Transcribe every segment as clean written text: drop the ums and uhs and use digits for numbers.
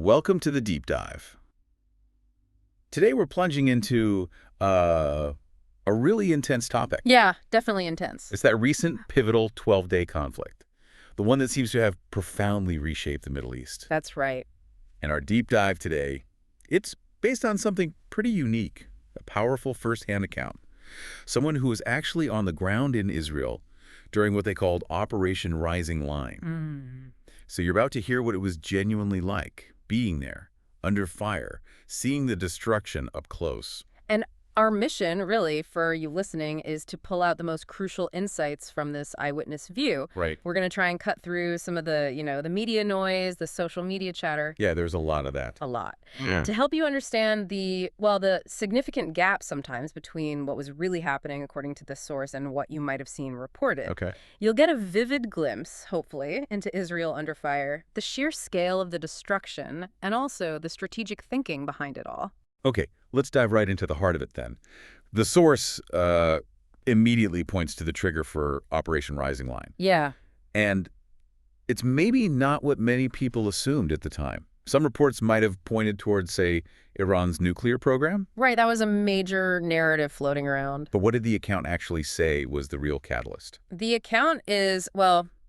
Welcome to the deep dive. Today we're plunging into a really intense topic. Yeah, definitely intense. It's that recent pivotal 12-day conflict, the one that seems to have profoundly reshaped the Middle East. That's right. And our deep dive today, it's based on something pretty unique, a powerful first-hand account. Someone who was actually on the ground in Israel during what they called Operation Rising Line. So you're about to hear what it was genuinely like, being there, under fire, seeing the destruction up close. And our mission, really, for you listening, is to pull out the most crucial insights from this eyewitness view. Right. We're going to try and cut through some of the, the media noise, the social media chatter. Yeah, there's a lot of that. A lot. Yeah. To help you understand the significant gap sometimes between what was really happening according to this source and what you might have seen reported. Okay. You'll get a vivid glimpse, hopefully, into Israel under fire, the sheer scale of the destruction, and also the strategic thinking behind it all. Okay, let's dive right into the heart of it then. The source immediately points to the trigger for Operation Rising Line. Yeah. And it's maybe not what many people assumed at the time. Some reports might have pointed towards, say, Iran's nuclear program. Right, that was a major narrative floating around. But what did the account actually say was the real catalyst? The account is,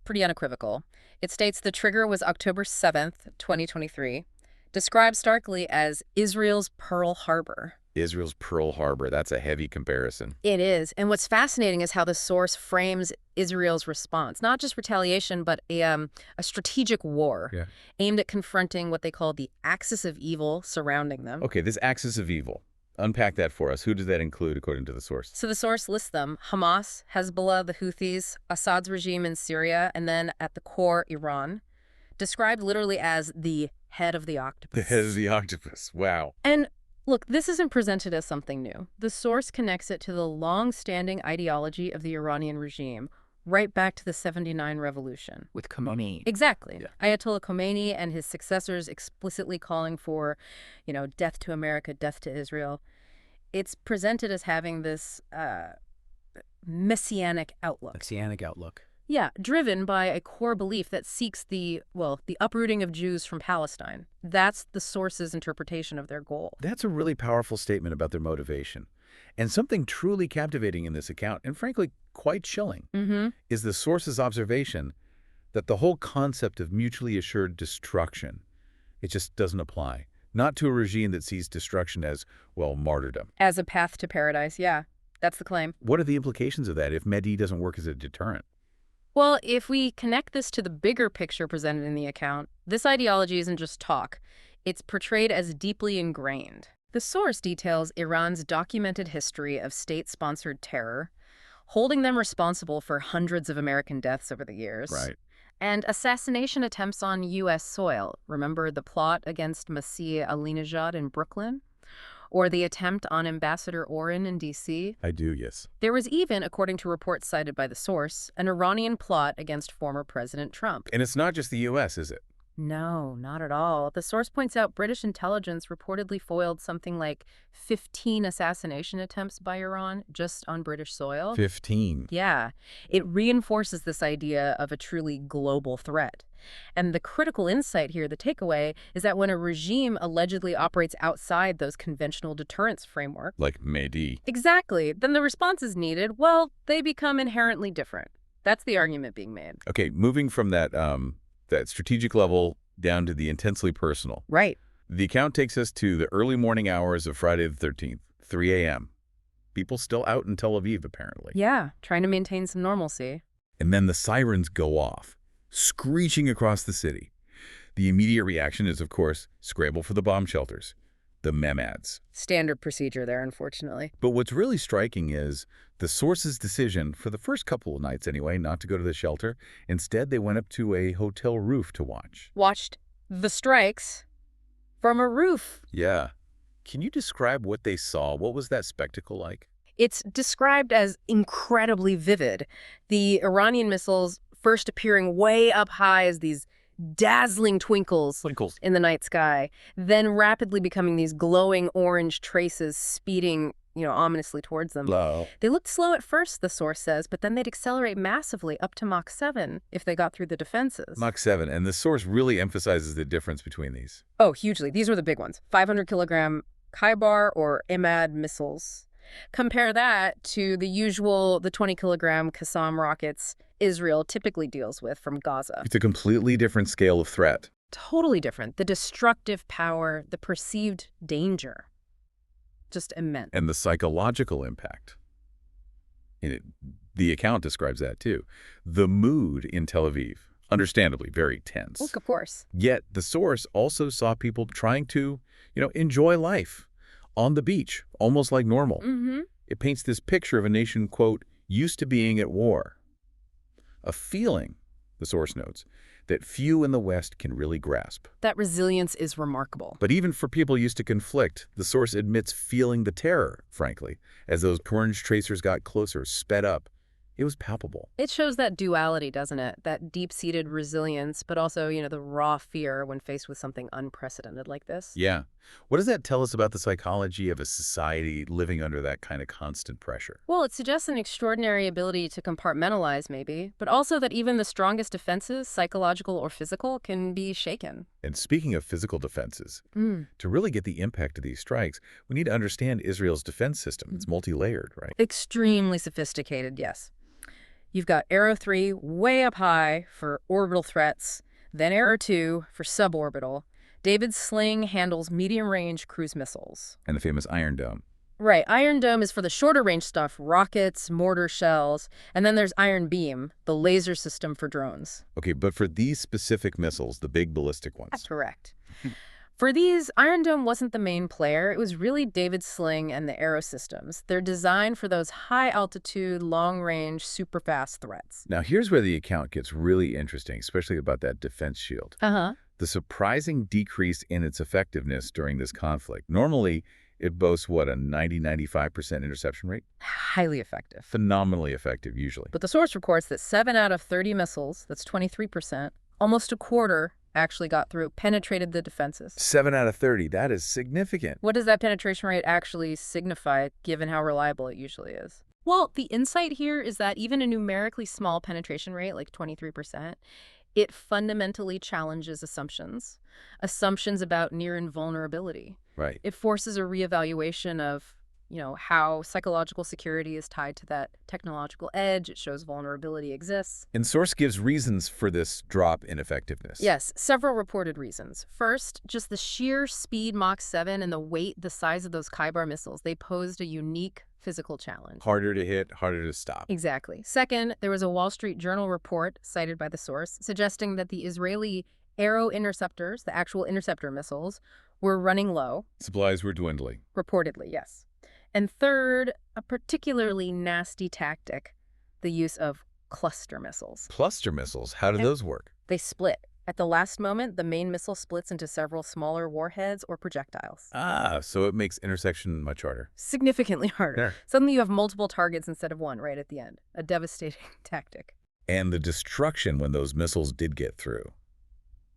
pretty unequivocal. It states the trigger was October 7th, 2023, described starkly as Israel's Pearl Harbor. Israel's Pearl Harbor, that's a heavy comparison. It is. And what's fascinating is how the source frames Israel's response, not just retaliation, but a strategic war aimed at confronting what they call the axis of evil surrounding them. Okay, this axis of evil. Unpack that for us. Who does that include, according to the source? So the source lists them: Hamas, Hezbollah, the Houthis, Assad's regime in Syria, and then at the core, Iran, described literally as the head of the octopus. The head of the octopus. Wow. And look, this isn't presented as something new. The source connects it to the long-standing ideology of the Iranian regime, right back to the '79 revolution. With Khomeini. Exactly. Yeah. Ayatollah Khomeini and his successors explicitly calling for, death to America, death to Israel. It's presented as having this messianic outlook. Messianic outlook. Yeah, driven by a core belief that seeks the uprooting of Jews from Palestine. That's the source's interpretation of their goal. That's a really powerful statement about their motivation. And something truly captivating in this account, and frankly quite chilling, is the source's observation that the whole concept of mutually assured destruction, it just doesn't apply. Not to a regime that sees destruction as, martyrdom. As a path to paradise, yeah. That's the claim. What are the implications of that if Mehdi doesn't work as a deterrent? Well, if we connect this to the bigger picture presented in the account, this ideology isn't just talk. It's portrayed as deeply ingrained. The source details Iran's documented history of state-sponsored terror, holding them responsible for hundreds of American deaths over the years. Right. And assassination attempts on U.S. soil. Remember the plot against Masih Alinejad in Brooklyn? Or the attempt on Ambassador Oren in D.C.? I do, yes. There was even, according to reports cited by the source, an Iranian plot against former President Trump. And it's not just the U.S., is it? No, not at all. The source points out British intelligence reportedly foiled something like 15 assassination attempts by Iran just on British soil. 15. Yeah. It reinforces this idea of a truly global threat. And the critical insight here, the takeaway, is that when a regime allegedly operates outside those conventional deterrence framework, Like Mehdi. exactly, then the response is needed, they become inherently different. That's the argument being made. Okay, moving from that strategic level down to the intensely personal. Right. The account takes us to the early morning hours of Friday the 13th, 3 a.m. People still out in Tel Aviv, apparently. Yeah, trying to maintain some normalcy. And then the sirens go off, screeching across the city. The immediate reaction is, of course, scramble for the bomb shelters, the MEMADs. Standard procedure there, unfortunately. But what's really striking is the source's decision, for the first couple of nights anyway, not to go to the shelter. Instead, they went up to a hotel roof to watch. Watched the strikes from a roof. Yeah. Can you describe what they saw? What was that spectacle like? It's described as incredibly vivid. The Iranian missiles first appearing way up high as these dazzling twinkles in the night sky, then rapidly becoming these glowing orange traces speeding ominously towards them. Low. They looked slow at first, the source says, but then they'd accelerate massively up to Mach 7 if they got through the defenses. Mach 7, and the source really emphasizes the difference between these. Oh, hugely. These were the big ones. 500-kilogram Khyber or Imad missiles. Compare that to the 20-kilogram Qassam rockets Israel typically deals with from Gaza. It's a completely different scale of threat. Totally different. The destructive power, the perceived danger. Just immense. And the psychological impact. The account describes that too. The mood in Tel Aviv, understandably very tense. Look, of course. Yet the source also saw people trying to, enjoy life on the beach, almost like normal. Mm-hmm. It paints this picture of a nation, quote, used to being at war. A feeling, the source notes, that few in the West can really grasp. That resilience is remarkable. But even for people used to conflict, the source admits feeling the terror, frankly, as those orange tracers got closer, sped up. It was palpable. It shows that duality, doesn't it? That deep-seated resilience, but also, the raw fear when faced with something unprecedented like this. Yeah. What does that tell us about the psychology of a society living under that kind of constant pressure? Well, it suggests an extraordinary ability to compartmentalize, maybe, but also that even the strongest defenses, psychological or physical, can be shaken. And speaking of physical defenses, to really get the impact of these strikes, we need to understand Israel's defense system. It's multi-layered, right? Extremely sophisticated, yes. You've got Arrow 3 way up high for orbital threats, then Arrow 2 for suborbital. David's sling handles medium-range cruise missiles. And the famous Iron Dome. Right. Iron Dome is for the shorter-range stuff, rockets, mortar shells. And then there's Iron Beam, the laser system for drones. Okay, but for these specific missiles, the big ballistic ones. That's correct. For these, Iron Dome wasn't the main player. It was really David's sling and the Arrow systems. They're designed for those high-altitude, long-range, super-fast threats. Now, here's where the account gets really interesting, especially about that defense shield. Uh-huh. The surprising decrease in its effectiveness during this conflict. Normally, it boasts, what, a 90-95% interception rate? Highly effective. Phenomenally effective, usually. But the source reports that 7 out of 30 missiles, that's 23%, almost a quarter, actually got through, penetrated the defenses. 7 out of 30, that is significant. What does that penetration rate actually signify, given how reliable it usually is? Well, the insight here is that even a numerically small penetration rate, like 23%, it fundamentally challenges assumptions about near invulnerability. Right. It forces a reevaluation of how psychological security is tied to that technological edge. It shows vulnerability exists. And source gives reasons for this drop in effectiveness. Yes, several reported reasons. First, just the sheer speed Mach 7 and the weight, the size of those Khyber missiles, they posed a unique physical challenge. Harder to hit, harder to stop. Exactly. Second, there was a Wall Street Journal report cited by the source suggesting that the Israeli Arrow interceptors, the actual interceptor missiles, were running low. Supplies were dwindling. Reportedly, yes. And third, a particularly nasty tactic, the use of cluster missiles. Cluster missiles, how do those work? They split. At the last moment, the main missile splits into several smaller warheads or projectiles. Ah, so it makes intersection much harder. Significantly harder. There. Suddenly you have multiple targets instead of one right at the end. A devastating tactic. And the destruction when those missiles did get through.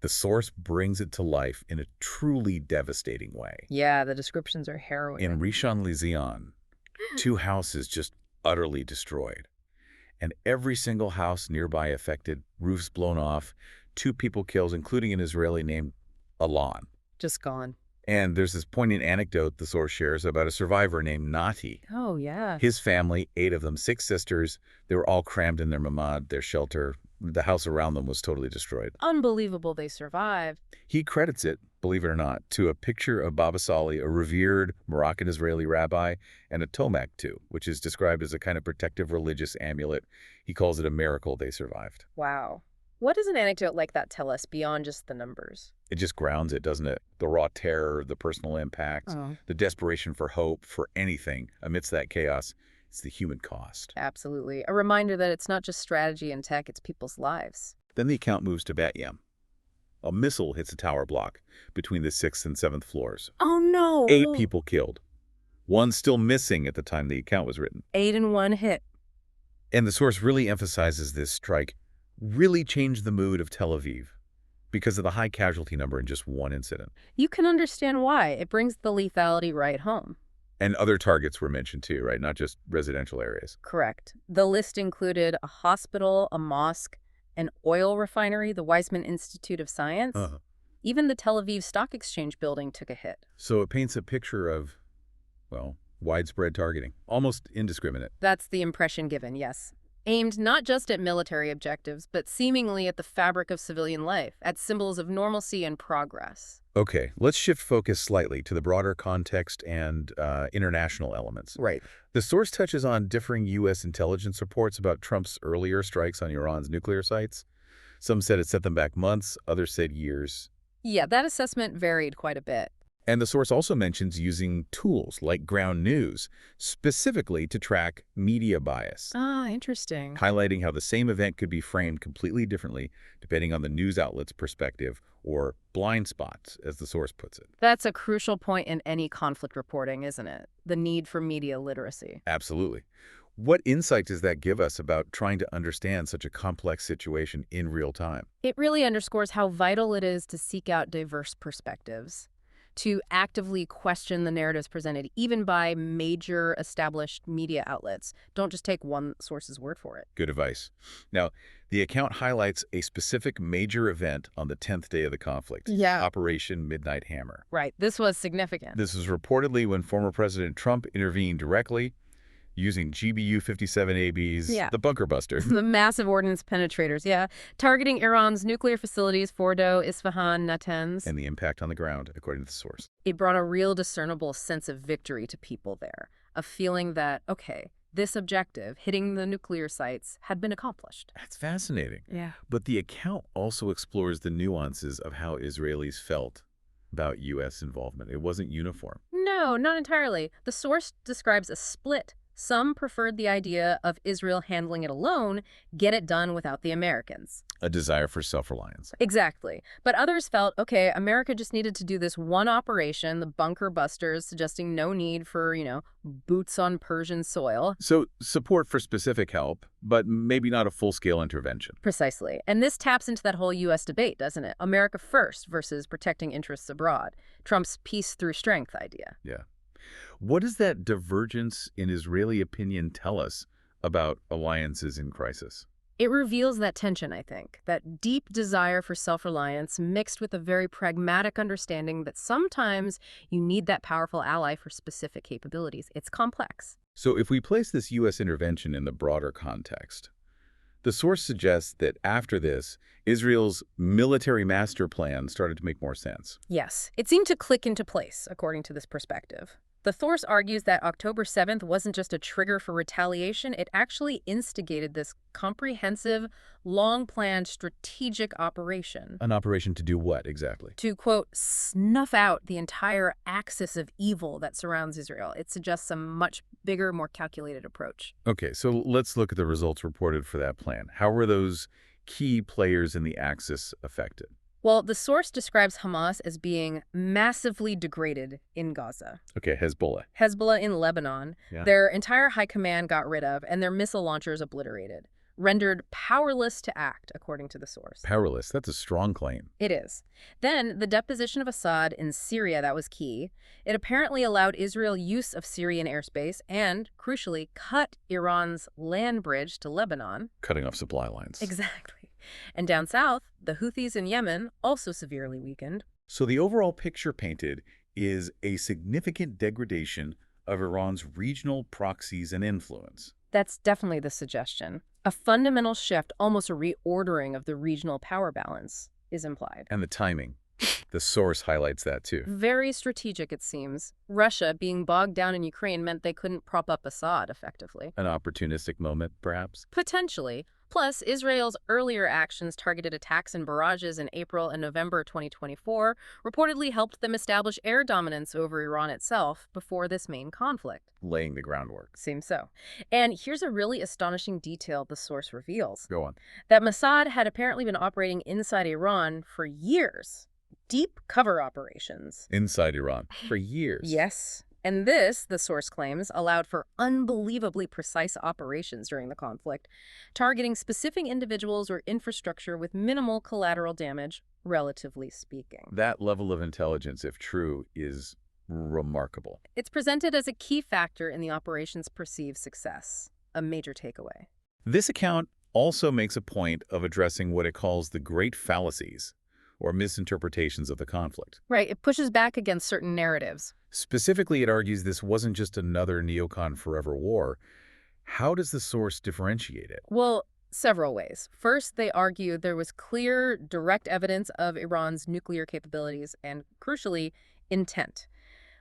The source brings it to life in a truly devastating way. Yeah, the descriptions are harrowing. In Rishon LeZion, 2 houses just utterly destroyed. And every single house nearby affected, roofs blown off, 2 people killed, including an Israeli named Alon. Just gone. And there's this poignant anecdote the source shares about a survivor named Nati. Oh, yeah. His family, 8 of them, 6 sisters, they were all crammed in their mamad, their shelter. The house around them was totally destroyed. Unbelievable they survived. He credits it, believe it or not, to a picture of Baba Sali, a revered Moroccan-Israeli rabbi, and a tomak too, which is described as a kind of protective religious amulet. He calls it a miracle they survived. Wow. What does an anecdote like that tell us beyond just the numbers? It just grounds it, doesn't it? The raw terror, the personal impact, the desperation for hope, for anything amidst that chaos. It's the human cost. Absolutely. A reminder that it's not just strategy and tech, it's people's lives. Then the account moves to Bat Yam. A missile hits a tower block between the 6th and 7th floors. Oh, no. 8 people killed. 1 still missing at the time the account was written. 8 in 1 hit. And the source really emphasizes this strike really changed the mood of Tel Aviv because of the high casualty number in just 1 incident. You can understand why. It brings the lethality right home. And other targets were mentioned too, right? Not just residential areas. Correct. The list included a hospital, a mosque, an oil refinery, the Weizmann Institute of Science. Uh-huh. Even the Tel Aviv Stock Exchange building took a hit. So it paints a picture of, well, widespread targeting, almost indiscriminate. That's the impression given, yes. Aimed not just at military objectives, but seemingly at the fabric of civilian life, at symbols of normalcy and progress. Okay, let's shift focus slightly to the broader context and international elements. Right. The source touches on differing U.S. intelligence reports about Trump's earlier strikes on Iran's nuclear sites. Some said it set them back months, others said years. Yeah, that assessment varied quite a bit. And the source also mentions using tools like ground news, specifically to track media bias, Ah, interesting. highlighting how the same event could be framed completely differently depending on the news outlet's perspective, or blind spots, as the source puts it. That's a crucial point in any conflict reporting, isn't it? The need for media literacy. Absolutely. What insight does that give us about trying to understand such a complex situation in real time? It really underscores how vital it is to seek out diverse perspectives, to actively question the narratives presented, even by major established media outlets. Don't just take one source's word for it. Good advice. Now, the account highlights a specific major event on the 10th day of the conflict, Yeah. Operation Midnight Hammer. Right. This was significant. This was reportedly when former President Trump intervened directly using GBU-57ABs, Yeah. the bunker buster. The massive ordnance penetrators, yeah. Targeting Iran's nuclear facilities, Fordo, Isfahan, Natanz. And the impact on the ground, according to the source. It brought a real discernible sense of victory to people there. A feeling that, okay, this objective, hitting the nuclear sites, had been accomplished. That's fascinating. Yeah. But the account also explores the nuances of how Israelis felt about U.S. involvement. It wasn't uniform. No, not entirely. The source describes a split. Some preferred the idea of Israel handling it alone, get it done without the Americans. A desire for self-reliance. Exactly. But others felt, okay, America just needed to do this one operation, the bunker busters, suggesting no need for, boots on Persian soil. So support for specific help, but maybe not a full-scale intervention. Precisely. And this taps into that whole U.S. debate, doesn't it? America first versus protecting interests abroad. Trump's peace through strength idea. Yeah. What does that divergence in Israeli opinion tell us about alliances in crisis? It reveals that tension, I think, that deep desire for self-reliance mixed with a very pragmatic understanding that sometimes you need that powerful ally for specific capabilities. It's complex. So if we place this U.S. intervention in the broader context, the source suggests that after this, Israel's military master plan started to make more sense. Yes, it seemed to click into place, according to this perspective. The source argues that October 7th wasn't just a trigger for retaliation, it actually instigated this comprehensive, long-planned strategic operation. An operation to do what exactly? To, quote, snuff out the entire axis of evil that surrounds Israel. It suggests a much bigger, more calculated approach. Okay, so let's look at the results reported for that plan. How were those key players in the axis affected? Well, the source describes Hamas as being massively degraded in Gaza. Okay, Hezbollah. Hezbollah in Lebanon, Yeah. their entire high command got rid of, and their missile launchers obliterated, rendered powerless to act, according to the source. Powerless. That's a strong claim. It is. Then, the deposition of Assad in Syria, that was key. It apparently allowed Israel use of Syrian airspace and, crucially, cut Iran's land bridge to Lebanon. Cutting off supply lines. Exactly. And down south, the Houthis in Yemen, also severely weakened. So the overall picture painted is a significant degradation of Iran's regional proxies and influence. That's definitely the suggestion. A fundamental shift, almost a reordering of the regional power balance, is implied. And the timing. The source highlights that too. Very strategic, it seems. Russia being bogged down in Ukraine meant they couldn't prop up Assad effectively. An opportunistic moment, perhaps? Potentially. Plus, Israel's earlier actions targeted attacks and barrages in April and November 2024 reportedly helped them establish air dominance over Iran itself before this main conflict. Laying the groundwork. Seems so. And here's a really astonishing detail the source reveals. Go on. That Mossad had apparently been operating inside Iran for years. Deep cover operations. Inside Iran. For years. Yes. And this, the source claims, allowed for unbelievably precise operations during the conflict, targeting specific individuals or infrastructure with minimal collateral damage, relatively speaking. That level of intelligence, if true, is Remarkable. It's presented as a key factor in the operation's perceived success, a major takeaway. This account also makes a point of addressing what it calls the great fallacies, or misinterpretations of the conflict. Right, it pushes back against certain narratives. Specifically, it argues this wasn't just another neocon forever war. How does the source differentiate it? Well, several ways. First, they argue there was clear, direct evidence of Iran's nuclear capabilities and, crucially, intent,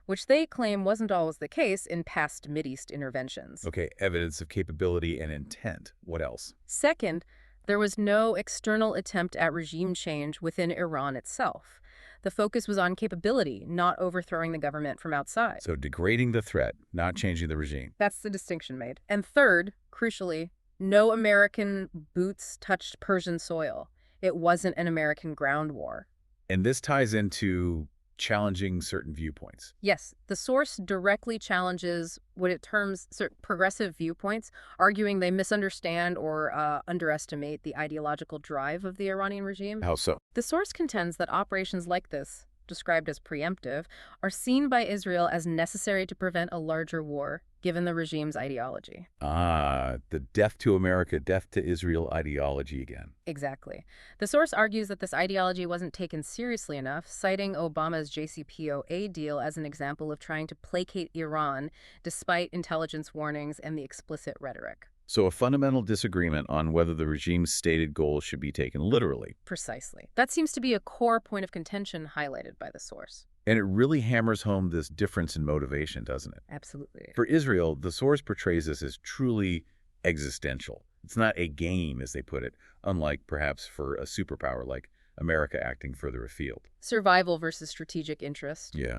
which they claim wasn't always the case in past Mideast interventions. Okay, evidence of capability and intent. What else? Second, there was no external attempt at regime change within Iran itself. The focus was on capability, not overthrowing the government from outside. So degrading the threat, not changing the regime. That's the distinction made. And third, crucially, no American boots touched Persian soil. It wasn't an American ground war. And this ties into challenging certain viewpoints. Yes, the source directly challenges what it terms progressive viewpoints, arguing they misunderstand or underestimate the ideological drive of the Iranian regime. How so? The source contends that operations like this, described as preemptive, are seen by Israel as necessary to prevent a larger war, given the regime's ideology. The death to America, death to Israel ideology again. Exactly. The source argues that this ideology wasn't taken seriously enough, citing Obama's JCPOA deal as an example of trying to placate Iran despite intelligence warnings and the explicit rhetoric. So a fundamental disagreement on whether the regime's stated goals should be taken literally. Precisely. That seems to be a core point of contention highlighted by the source. And it really hammers home this difference in motivation, doesn't it? Absolutely. For Israel, the source portrays this as truly existential. It's not a game, as they put it, unlike perhaps for a superpower like America acting further afield. Survival versus strategic interest. Yeah.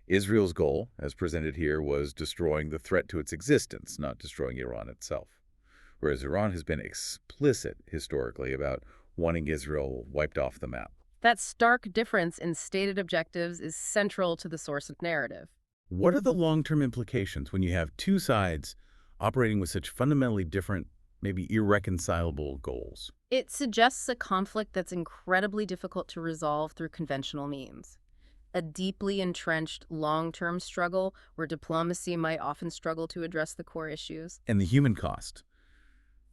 Israel's goal, as presented here, was destroying the threat to its existence, not destroying Iran itself. Whereas Iran has been explicit historically about wanting Israel wiped off the map. That stark difference in stated objectives is central to the source narrative. What are the long-term implications when you have two sides operating with such fundamentally different, maybe irreconcilable goals? It suggests a conflict that's incredibly difficult to resolve through conventional means. A deeply entrenched long-term struggle where diplomacy might often struggle to address the core issues. And the human cost.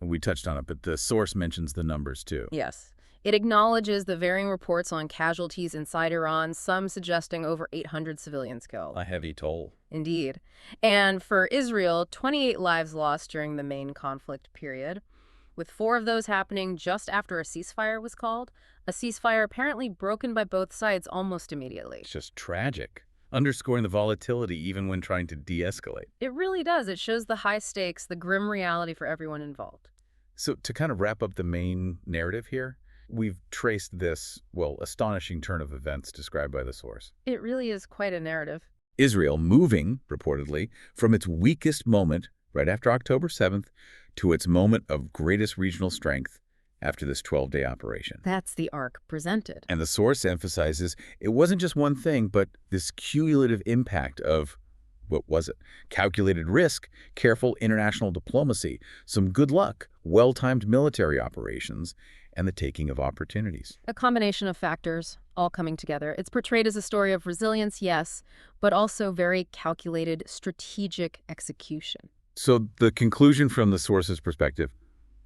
We touched on it, but the source mentions the numbers too. Yes. It acknowledges the varying reports on casualties inside Iran, some suggesting over 800 civilians killed. A heavy toll. Indeed. And for Israel, 28 lives lost during the main conflict period, with 4 of those happening just after a ceasefire was called, a ceasefire apparently broken by both sides almost immediately. It's just tragic, underscoring the volatility even when trying to de-escalate. It really does. It shows the high stakes, the grim reality for everyone involved. So to kind of wrap up the main narrative here, we've traced this, well, astonishing turn of events described by the source. It really is quite a narrative. Israel moving, reportedly, from its weakest moment, right after October 7th, to its moment of greatest regional strength after this 12-day operation. That's the arc presented. And the source emphasizes it wasn't just one thing, but this cumulative impact of, what was it? Calculated risk, careful international diplomacy, some good luck, well-timed military operations, and the taking of opportunities. A combination of factors, all coming together. It's portrayed as a story of resilience, yes, but also very calculated, strategic execution. So the conclusion from the source's perspective,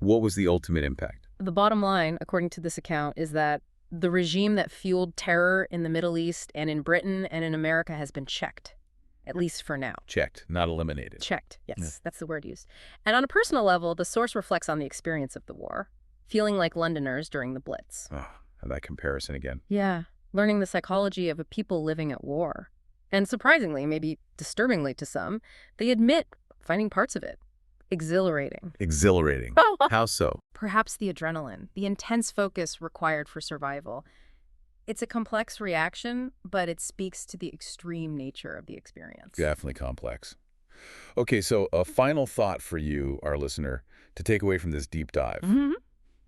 what was the ultimate impact? The bottom line, according to this account, is that the regime that fueled terror in the Middle East and in Britain and in America has been checked, at least for now. Checked, not eliminated. Checked, yes, Yeah. that's the word used. And on a personal level, the source reflects on the experience of the war, feeling like Londoners during the Blitz. Oh, that comparison again. Yeah, learning the psychology of a people living at war. And surprisingly, maybe disturbingly to some, they admit finding parts of it exhilarating. Exhilarating. How so? Perhaps the adrenaline, the intense focus required for survival. It's a complex reaction, but it speaks to the extreme nature of the experience. Definitely complex. Okay, so a final thought for you, our listener, to take away from this deep dive.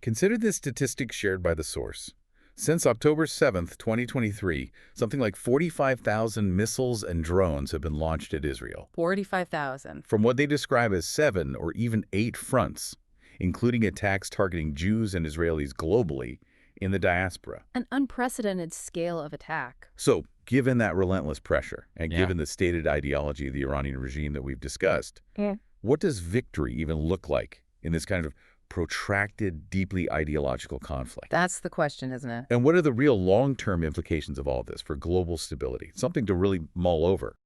Consider this statistic shared by the source. Since October 7th, 2023, something like 45,000 missiles and drones have been launched at Israel. 45,000. From what they describe as 7 or even 8 fronts, including attacks targeting Jews and Israelis globally in the diaspora. An unprecedented scale of attack. So, given that relentless pressure and Yeah. given the stated ideology of the Iranian regime that we've discussed, what does victory even look like in this kind of protracted, deeply ideological conflict? That's the question, isn't it? And what are the real long-term implications of all this for global stability? Something to really mull over.